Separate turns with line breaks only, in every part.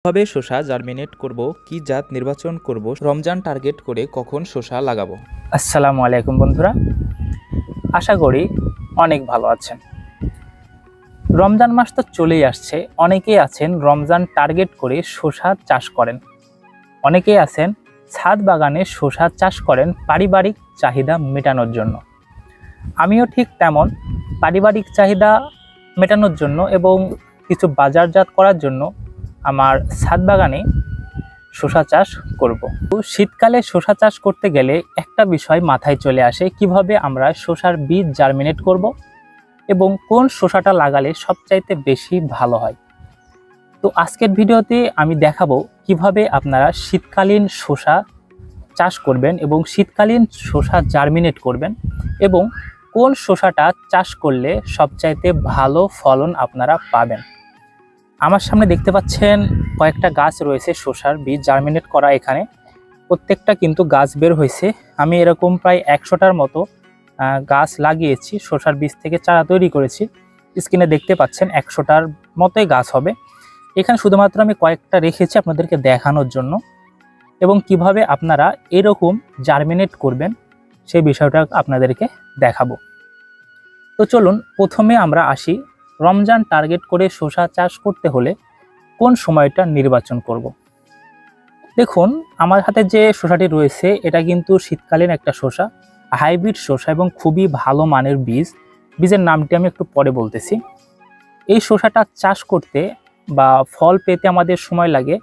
কিভাবে শসা জার্মিনেট করব, কি জাত নির্বাচন করব, রমজান টার্গেট করে কখন শসা লাগাবো।
আসসালামু আলাইকুম বন্ধুরা, আশা করি অনেক ভালো আছেন। রমজান মাস তো চলেই আসছে। অনেকেই আছেন রমজান টার্গেট করে শসা চাষ করেন, অনেকেই আছেন ছাদ বাগানে শসা চাষ করেন পারিবারিক চাহিদা মেটানোর জন্য। আমিও ঠিক তেমন পারিবারিক চাহিদা মেটানোর জন্য এবং কিছু বাজারজাত করার জন্য আমার ছাদ বাগানে শসা চাষ করব। শীতকালে শসা চাষ করতে গেলে একটা বিষয় মাথায় চলে আসে, কিভাবে আমরা শসার বীজ জার্মিনেট করব এবং কোন শসাটা লাগালে সবচাইতে বেশি ভালো হয়। তো আজকের ভিডিওতে আমি দেখাবো কিভাবে আপনারা শীতকালীন শসা চাষ করবেন এবং শীতকালীন শসা জার্মিনেট করবেন এবং কোন শসাটা চাষ করলে সবচাইতে ভালো ফলন আপনারা পাবেন। আমার সামনে দেখতে পাচ্ছেন কয়েকটা গাছ রয়েছে শসার বীজ জার্মিনেট করা। এখানে প্রত্যেকটা কিন্তু গাছ বের হয়েছে। আমি এরকম প্রায় 100টার মতো গাছ লাগিয়েছি, শসার বীজ থেকে চারা তৈরি করেছি। স্ক্রিনে দেখতে পাচ্ছেন 100টার মতোই গাছ হবে। এখানে শুধুমাত্র আমি কয়েকটা রেখেছি আপনাদেরকে দেখানোর জন্য এবং কিভাবে আপনারা এরকম জার্মিনেট করবেন সেই বিষয়টা আপনাদেরকে দেখাবো। তো চলুন প্রথমে আমরা আসি, রমজান টার্গেট করে শসা চাষ করতে হলে কোন সময়টা নির্বাচন করব। দেখুন, আমার হাতে যে শসাটি রয়েছে এটা কিন্তু শীতকালীন একটা শসা, হাইব্রিড শসা এবং খুবই ভালো মানের বীজের নামটি আমি একটু পরে বলতেছি। এই শসাটা চাষ করতে বা ফল পেতে আমাদের সময় লাগে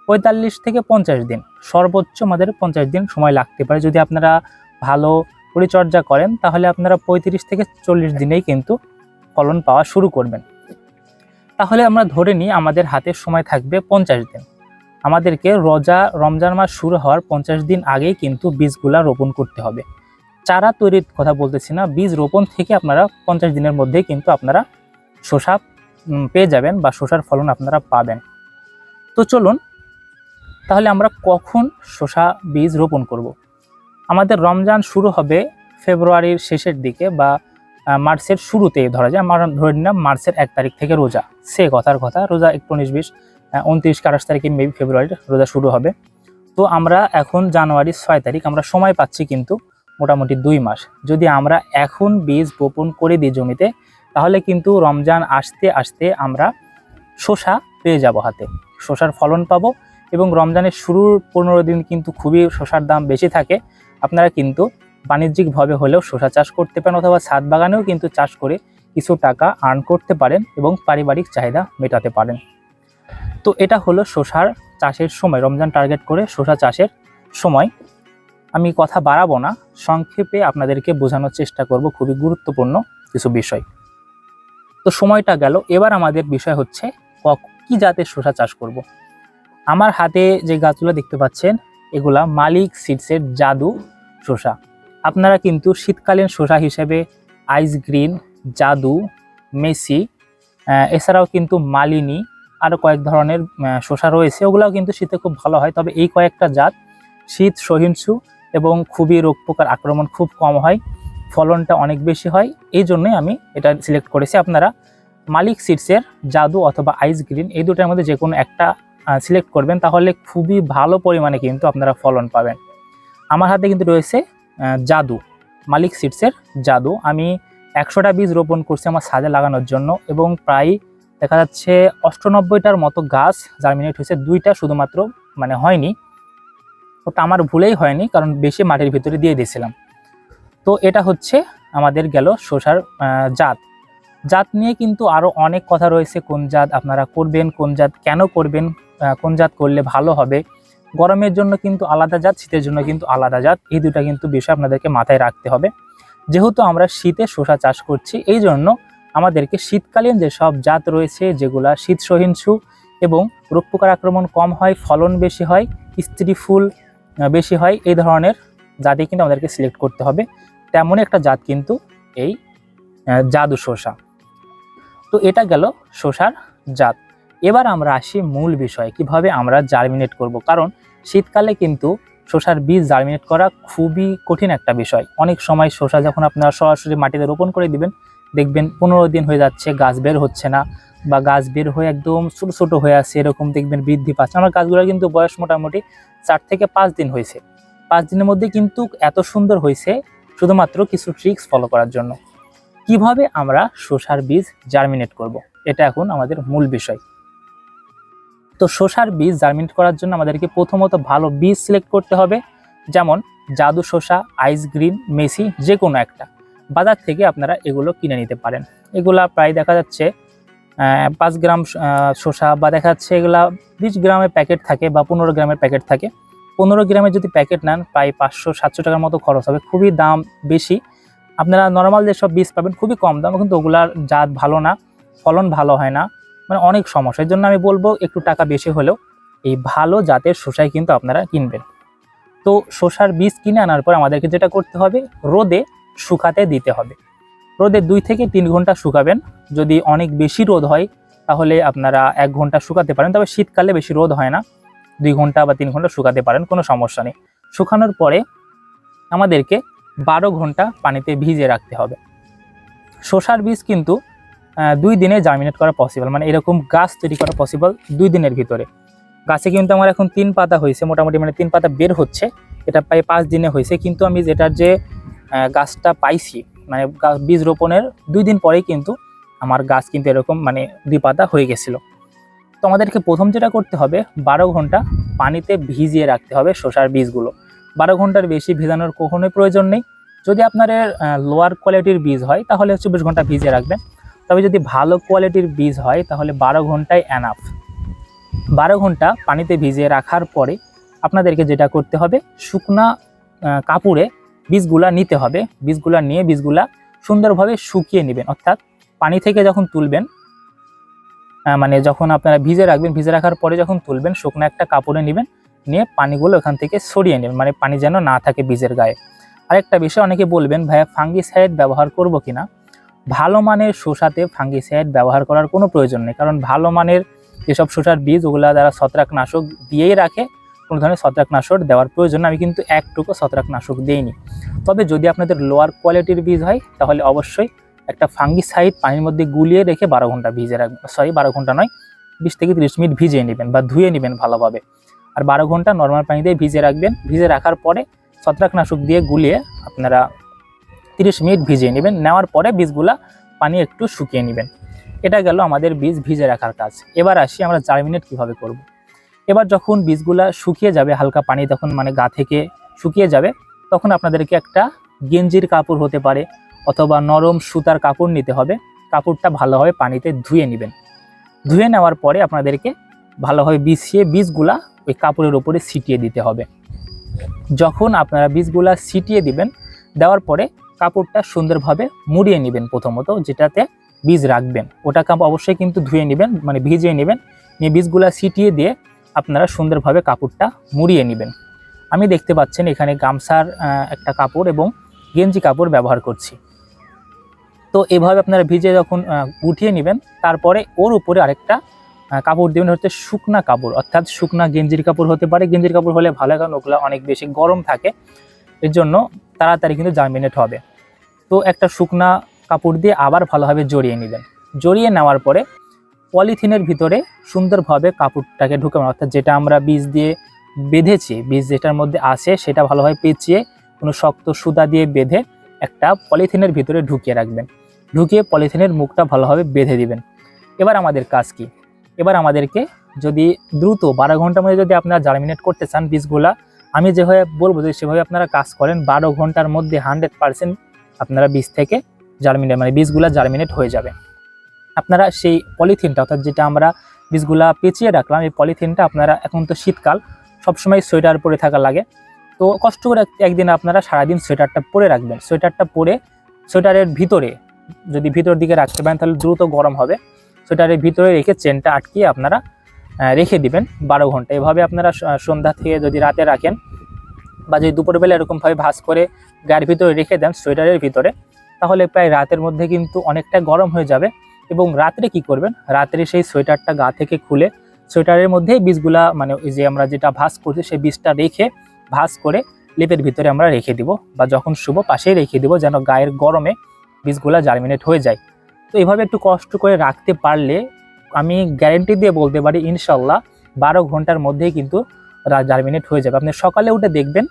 45 থেকে 50 দিন, সর্বোচ্চ আমাদের 50 দিন সময় লাগতে পারে। যদি আপনারা ভালো পরিচর্যা করেন তাহলে আপনারা 35 থেকে 40 দিনেই কিন্তু ফলন পাওয়া শুরু করবেন। তাহলে আমরা ধরে নিই আমাদের হাতে সময় থাকবে 50 দিন। আমাদেরকে রমজান মাস শুরু হওয়ার 50 দিন আগেই কিন্তু বীজগুলা রোপণ করতে হবে। চারা তৈরির কথা বলতেছি না, বীজ রোপণ থেকে আপনারা 50 দিনের মধ্যেই কিন্তু আপনারা শসা পেয়ে যাবেন বা শসার ফলন আপনারা পাবেন। তো চলুন তাহলে আমরা কখন শসা বীজ রোপণ করব। আমাদের রমজান শুরু হবে ফেব্রুয়ারির শেষের দিকে বা মার্চের শুরুতে, ধরা যায় আমরা ধরে নিলাম মার্চের 1 তারিখ থেকে রোজা, সে কথার কথা, রোজা 19, 20, 29, 28 তারিখে মেবি ফেব্রুয়ারির রোজা শুরু হবে। তো আমরা এখন জানুয়ারির 6 তারিখ, আমরা সময় পাচ্ছি কিন্তু মোটামুটি 2 মাস। যদি আমরা এখন বীজ বপন করে দিই জমিতে তাহলে কিন্তু রমজান আসতে আসতে আমরা শসা পেয়ে যাব হাতে, শসার ফলন পাবো এবং রমজানের শুরুর 15 দিন কিন্তু খুবই শসার দাম বেশি থাকে। আপনারা কিন্তু বাণিজ্যিকভাবে হলেও শসা চাষ করতে পারেন অথবা ছাদ বাগানেও কিন্তু চাষ করে কিছু টাকা আর্ন করতে পারেন এবং পারিবারিক চাহিদা মেটাতে পারেন। তো এটা হলো শসার চাষের সময়, রমজান টার্গেট করে শসা চাষের সময়। আমি কথা বাড়াবো না, সংক্ষেপে আপনাদেরকে বোঝানোর চেষ্টা করব খুবই গুরুত্বপূর্ণ কিছু বিষয়। তো সময়টা গেল, এবার আমাদের বিষয় হচ্ছে কি জাতের শসা চাষ করব। আমার হাতে যে গাছগুলো দেখতে পাচ্ছেন এগুলা মালিক সিডসের জাদু শসা। আপনারা কিন্তু শীতকালীন শসা হিসেবে আইস গ্রিন, জাদু, মেসি, এছাড়াও কিন্তু মালিনী, আরও কয়েক ধরনের শসা রয়েছে, ওগুলাও কিন্তু শীতে খুব ভালো হয়। তবে এই কয়েকটা জাত শীত সহিষ্ণু এবং খুবই রোগ পোকার আক্রমণ খুব কম হয়, ফলনটা অনেক বেশি হয়, এই জন্যই আমি এটা সিলেক্ট করেছি। আপনারা মালিক সিডসের জাদু অথবা আইস গ্রিন এই দুটার মধ্যে যে কোনো একটা সিলেক্ট করবেন, তাহলে খুবই ভালো পরিমাণে কিন্তু আপনারা ফলন পাবেন। আমার হাতে কিন্তু রয়েছে জাদু, মালিক সিডসের জাদু। আমি 100টা বীজ রোপণ করছি আমার ছাদে লাগানোর জন্য এবং প্রায় দেখা যাচ্ছে 98টার মতো গাছ জার্মিনেট হয়েছে। 2টা শুধুমাত্র মানে হয়নি, ওটা আমার ভুলেই হয়নি, কারণ বেশি মাটির ভিতরে দিয়ে দিয়েছিলাম। তো এটা হচ্ছে আমাদের গেল শসার জাত নিয়ে কিন্তু আরও অনেক কথা রয়েছে, কোন জাত আপনারা করবেন, কোন জাত কেন করবেন, কোন জাত করলে ভালো হবে। গরমের জন্য কিন্তু আলাদা জাত, শীতের জন্য কিন্তু আলাদা জাত, এই দুটা কিন্তু বিষয় আপনাদেরকে মাথায় রাখতে হবে। যেহেতু আমরা শীতে শসা চাষ করছি এই জন্য আমাদেরকে শীতকালীন যেসব জাত রয়েছে যেগুলা শীত সহিষ্ণু এবং রোগ পোকার আক্রমণ কম হয়, ফলন বেশি হয়, স্ত্রী ফুল বেশি হয়, এই ধরনের জাতই কিন্তু আমাদেরকে সিলেক্ট করতে হবে। তেমনই একটা জাত কিন্তু এই জাদু শসা। তো এটা গেল শসার জাত। এবার আমরা আসি মূল বিষয়ে, কিভাবে আমরা জার্মিনেট করব। কারণ শীতকালে কিন্তু শসার বীজ জার্মিনেট করা খুবই কঠিন একটা বিষয়। অনেক সময় শসা যখন আপনারা সরাসরি মাটিতে রোপণ করে দিবেন দেখবেন 15 দিন হয়ে যাচ্ছে গাছ বের হচ্ছে না, বা গাছ বের হয়ে একদম ছোট ছোট হয়ে আছে, এরকম দেখবেন বৃদ্ধি পাচ্ছে। আমার গাছগুলো কিন্তু বয়স মোটামুটি 4 থেকে 5 দিন হয়েছে। 5 দিনের মধ্যে কিন্তু এত সুন্দর হয়েছে শুধুমাত্র কিছু ট্রিক্স ফলো করার জন্য। কিভাবে আমরা শসার বীজ জার্মিনেট করব, এটা এখন আমাদের মূল বিষয়। তো শসার বীজ জার্মিনেট করার জন্য আমাদেরকে প্রথমত ভালো বীজ সিলেক্ট করতে হবে, যেমন জাদু শসা, আইস গ্রিন, মেসি, যে কোনো একটা। বাজার থেকে আপনারা এগুলো কিনে নিতে পারেন। এগুলা প্রায় দেখা যাচ্ছে 5 গ্রাম শসা, বা দেখা যাচ্ছে এগুলা 20 গ্রামের প্যাকেট থাকে বা 15 গ্রামের প্যাকেট থাকে। 15 গ্রামের যদি প্যাকেট নেন প্রায় 500-700 টাকার মতো খরচ হবে, খুবই দাম বেশি। আপনারা নর্মাল যেসব বীজ পাবেন খুবই কম দাম, কিন্তু ওগুলার জাত ভালো না, ফলন ভালো হয় না, মানে অনেক সমস্যা। এর জন্য আমি বলবো একটু টাকা বেশি হলেও এই ভালো জাতের শসাই কিন্তু আপনারা কিনবেন। তো শসার বীজ কিনে আনার পর আমাদেরকে যেটা করতে হবে, রোদে শুকাতে দিতে হবে। রোদে 2 থেকে 3 ঘন্টা শুকাবেন। যদি অনেক বেশি রোদ হয় তাহলে আপনারা 1 ঘন্টা শুকাতে পারেন, তবে শীতকালে বেশি রোদ হয় না, 2 ঘন্টা বা 3 ঘন্টা শুকাতে পারেন, কোনো সমস্যা নেই। শুকানোর পরে আমাদেরকে 12 ঘন্টা পানিতে ভিজিয়ে রাখতে হবে। শসার বীজ কিন্তু 2 দিনে জার্মিনেট করা পসিবল, মানে এরকম গাছ তৈরি করা পসিবল 2 দিনের ভিতরে। গাছে কিন্তু আমার এখন 3 পাতা হয়েছে মোটামুটি, মানে 3 পাতা বের হচ্ছে, এটা প্রায় 5 দিনে হয়েছে। কিন্তু আমি যেটার যে গাছটা পাইছি, মানে বীজ রোপণের 2 দিন পরেই কিন্তু আমার গাছ কিন্তু এরকম মানে 2 পাতা হয়ে গেছিল। তো আমাদেরকে প্রথম যেটা করতে হবে, 12 ঘন্টা পানিতে ভিজিয়ে রাখতে হবে শসার বীজগুলো। 12 ঘন্টার বেশি ভেজানোর কখনোই প্রয়োজন নেই। যদি আপনাদের লোয়ার কোয়ালিটির বীজ হয় তাহলে 24 ঘন্টা ভিজিয়ে রাখবেন, তবে যদি ভালো কোয়ালিটির বীজ হয় তাহলে 12 ঘন্টাই এনাফ। 12 ঘন্টা পানিতে ভিজিয়ে রাখার পরে আপনাদেরকে যেটা করতে হবে, শুকনা কাপড়ে বীজগুলা নিতে হবে। বীজগুলা নিয়ে বীজগুলা সুন্দরভাবে শুকিয়ে নেবেন, অর্থাৎ পানি থেকে যখন তুলবেন, মানে যখন আপনারা ভিজে রাখবেন, ভিজে রাখার পরে যখন তুলবেন শুকনো একটা কাপড়ে নেবেন, নিয়ে পানিগুলো ওখান থেকে সরিয়ে নেবেন, মানে পানি যেন না থাকে বীজের গায়ে। আরেকটা বিষয়, অনেকে বলবেন ভাইয়া ফাঙ্গিসাইড ব্যবহার করব কিনা। ভালো মানের শসাতে ফাঙ্গিসাইড ব্যবহার করার কোনো প্রয়োজন নেই, কারণ ভালো মানের যেসব শসার বীজ ওগুলা যারা ছত্রাকনাশক দিয়েই রাখে, কোনো ধরনের ছত্রাকনাশক দেওয়ার প্রয়োজন আমি কিন্তু একটুকু ছত্রাকনাশক দিইনি। তবে যদি আপনাদের লোয়ার কোয়ালিটির বীজ হয় তাহলে অবশ্যই একটা ফাঙ্গিসাইড পানির মধ্যে গুলিয়ে রেখে 12 ঘন্টা ভিজে রাখবেন, 12 ঘন্টা নয়, 20 থেকে 30 মিনিট ভিজিয়ে নেবেন বা ধুয়ে নেবেন ভালোভাবে। আর 12 ঘন্টা নর্মাল পানিতে ভিজে রাখবেন। ভিজে রাখার পরে ছত্রাকনাশক দিয়ে গুলিয়ে আপনারা 30 মিনিট ভিজিয়ে নেবেন। নেওয়ার পরে বীজগুলা পানি একটু শুকিয়ে নেবেন। এটা গেল আমাদের বীজ ভিজে রাখার কাজ। এবার আসি আমরা জার্মিনেট কিভাবে করব। এবার যখন বীজগুলা শুকিয়ে যাবে, হালকা পানি তখন মানে গা থেকে শুকিয়ে যাবে, তখন আপনাদেরকে একটা গেঞ্জির কাপড় হতে পারে অথবা নরম সুতার কাপড় নিতে হবে। কাপড়টা ভালোভাবে পানিতে ধুয়ে নেবেন। ধুয়ে নেওয়ার পরে আপনাদেরকে ভালোভাবে বিছিয়ে বীজগুলা ওই কাপড়ের উপরে ছিটিয়ে দিতে হবে। যখন আপনারা বীজগুলা ছিটিয়ে দিবেন, দেওয়ার পরে কাপড়টা সুন্দরভাবে মুড়িয়ে নেবেন। প্রথমত যেটাতে বীজ রাখবেন ওটা কাপড় অবশ্যই কিন্তু ধুয়ে নেবেন, মানে ভিজিয়ে নেবেন। নিয়ে বীজগুলা ছিটিয়ে দিয়ে আপনারা সুন্দরভাবে কাপড়টা মুড়িয়ে নেবেন। আমি দেখতে পাচ্ছেন এখানে গামছার একটা কাপড় এবং গেঞ্জি কাপড় ব্যবহার করছি। তো এভাবে আপনারা ভিজে যখন উঠিয়ে নেবেন, তারপরে ওর উপরে আরেকটা কাপড় দেবেন, হচ্ছে শুকনা কাপড়, অর্থাৎ শুকনা গেঞ্জির কাপড় হতে পারে। গেঞ্জির কাপড় হলে ভালো, কারণ ওগুলো অনেক বেশি গরম থাকে, এর জন্য তাড়াতাড়ি কিন্তু জার্মিনেট হবে। তো একটা শুকনা কাপড় দিয়ে আবার ভালোভাবে জড়িয়ে নেবেন। জড়িয়ে নেওয়ার পরে পলিথিনের ভিতরে সুন্দরভাবে কাপড়টাকে ঢুকাবেন, অর্থাৎ যেটা আমরা বীজ দিয়ে বেঁধেছি, বীজ যেটার মধ্যে আছে সেটা ভালোভাবে পেঁচিয়ে কোনো শক্ত সুতা দিয়ে বেঁধে একটা পলিথিনের ভিতরে ঢুকিয়ে রাখবেন। ঢুকিয়ে পলিথিনের মুখটা ভালোভাবে বেঁধে দিবেন। এবার আমাদের কাজ কি? এবার আমাদেরকে যদি দ্রুত 12 ঘন্টার মধ্যে যদি আপনারা জার্মিনেট করতে চান বীজগুলা, আমি যেভাবে বলবো যে সেভাবে আপনারা কাজ করেন, 12 ঘন্টার মধ্যে 100% আপনারা বীজ থেকে জার্মিনেট, মানে বীজগুলা জার্মিনেট হয়ে যাবে। আপনারা সেই পলিথিনটা, অর্থাৎ যেটা আমরা বীজগুলা পেঁচিয়ে রাখলাম, এই পলিথিনটা আপনারা, এখন তো শীতকাল, সবসময় সোয়েটার পরে থাকা লাগে, তো কষ্ট করে একদিন আপনারা সারাদিন সোয়েটারটা পরে রাখবেন। সোয়েটারটা পরে সোয়েটারের ভিতরে যদি ভিতর দিকে রাখতে পারেন তাহলে দ্রুত গরম হবে। সোয়েটারের ভিতরে রেখে চেনটা আটকিয়ে আপনারা রেখে দিবেন 12 ঘন্টা। এভাবে আপনারা সন্ধ্যা থেকে যদি রাতে রাখেন, বা যদি দুপুরবেলা এরকমভাবে ভাঁজ করে গায়ের ভিতরে রেখে দেন সোয়েটারের ভিতরে, তাহলে প্রায় রাতের মধ্যে কিন্তু অনেকটা গরম হয়ে যাবে। এবং রাত্রে কি করবেন, রাত্রে সেই সোয়েটারটা গা থেকে খুলে সোয়েটারের মধ্যে বীজগুলা, মানে ওই যে আমরা যেটা ভাঁজ করছি সেই বীজটা রেখে ভাঁজ করে লেপের ভিতরে আমরা রেখে দিব, বা যখন শুভ পাশেই রেখে দিব, যেন গায়ের গরমে বীজগুলা জার্মিনেট হয়ে যায়। তো এইভাবে একটু কষ্ট করে রাখতে পারলে আমি গ্যারেন্টি দিয়ে বলতে পারি ইনশাল্লাহ 12 ঘন্টার মধ্যেই কিন্তু জার্মিনেট হয়ে যাবে। আপনি সকালে উঠে দেখবেন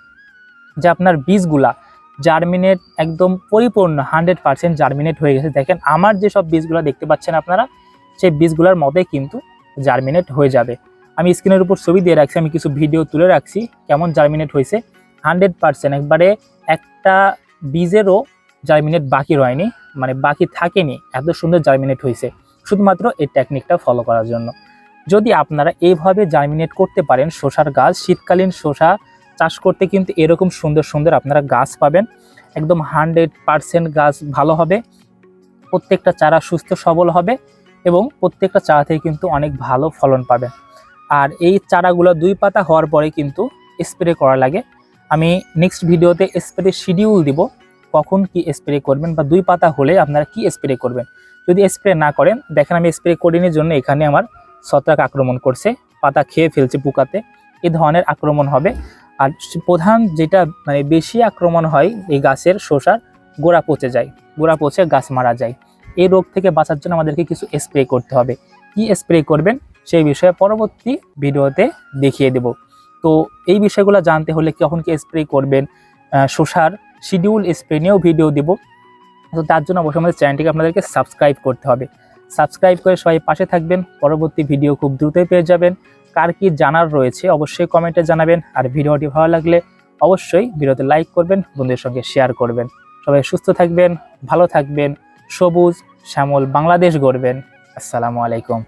যে আপনার বীজগুলা জার্মিনেট একদম পরিপূর্ণ 100% জার্মিনেট হয়ে গেছে। দেখেন আমার যেসব বীজগুলো দেখতে পাচ্ছেন আপনারা, সেই বীজগুলোর মতোই কিন্তু জার্মিনেট হয়ে যাবে। আমি স্ক্রিনের উপর ছবি দিয়ে রাখছি, আমি কিছু ভিডিও তুলে রাখছি কেমন জার্মিনেট হয়েছে। 100% একবারে একটা বীজেরও জার্মিনেট বাকি রয়নি, মানে বাকি থাকেনি, এত সুন্দর জার্মিনেট হয়েছে শুধুমাত্র এই টেকনিকটা ফলো করার জন্য। যদি আপনারা এইভাবে জার্মিনেট করতে পারেন শসার গাছ, শীতকালীন শসা চাষ করতে কিন্তু এরকম সুন্দর সুন্দর আপনারা গাছ পাবেন। একদম 100% গাছ ভালো হবে, প্রত্যেকটা চারা সুস্থ সবল হবে এবং প্রত্যেকটা চারা থেকে কিন্তু অনেক ভালো ফলন পাবেন। আর এই চারাগুলো 2 পাতা হওয়ার পরে কিন্তু স্প্রে করা লাগে। আমি নেক্সট ভিডিওতে স্প্রে শিডিউল দিব, কখন কি স্প্রে করবেন বা 2 পাতা হলে আপনারা কি স্প্রে করবেন। যদি স্প্রে না করেন, দেখেন আমি স্প্রে করিনি জন্য এখানে আমার ছত্রাক আক্রমণ করছে, পাতা খেয়ে ফেলছে পোকাতে, এই ধরনের আক্রমণ হবে। আর প্রধান যেটা মানে বেশি আক্রমণ হয় এই গাছের শসার, গোড়া পচে যায়, গোড়া পচে গাছ মারা যায়। এই রোগ থেকে বাঁচার জন্য আমাদেরকে কিছু স্প্রে করতে হবে। কি স্প্রে করবেন সেই বিষয়ে পরবর্তী ভিডিওতে দেখিয়ে দেব। তো এই বিষয়গুলো জানতে হলে কখন কি স্প্রে করবেন, শসার শিডিউল স্প্রে নিয়েও ভিডিও দেব। তো তার জন্য অবশ্যই আমাদের চ্যানেলটিকে আপনাদেরকে সাবস্ক্রাইব করতে হবে। সাবস্ক্রাইব করে সবাই পাশে থাকবেন, পরবর্তী ভিডিও খুব দ্রুতই পেয়ে যাবেন। কার কি জানার রয়েছে অবশ্যই কমেন্টে জানাবেন। আর ভিডিওটি ভালো লাগলে অবশ্যই ভিডিওতে লাইক করবেন, বন্ধুদের সঙ্গে শেয়ার করবেন। সবাই সুস্থ থাকবেন, ভালো থাকবেন, সবুজ শ্যামল বাংলাদেশ গড়বেন। আসসালামু আলাইকুম।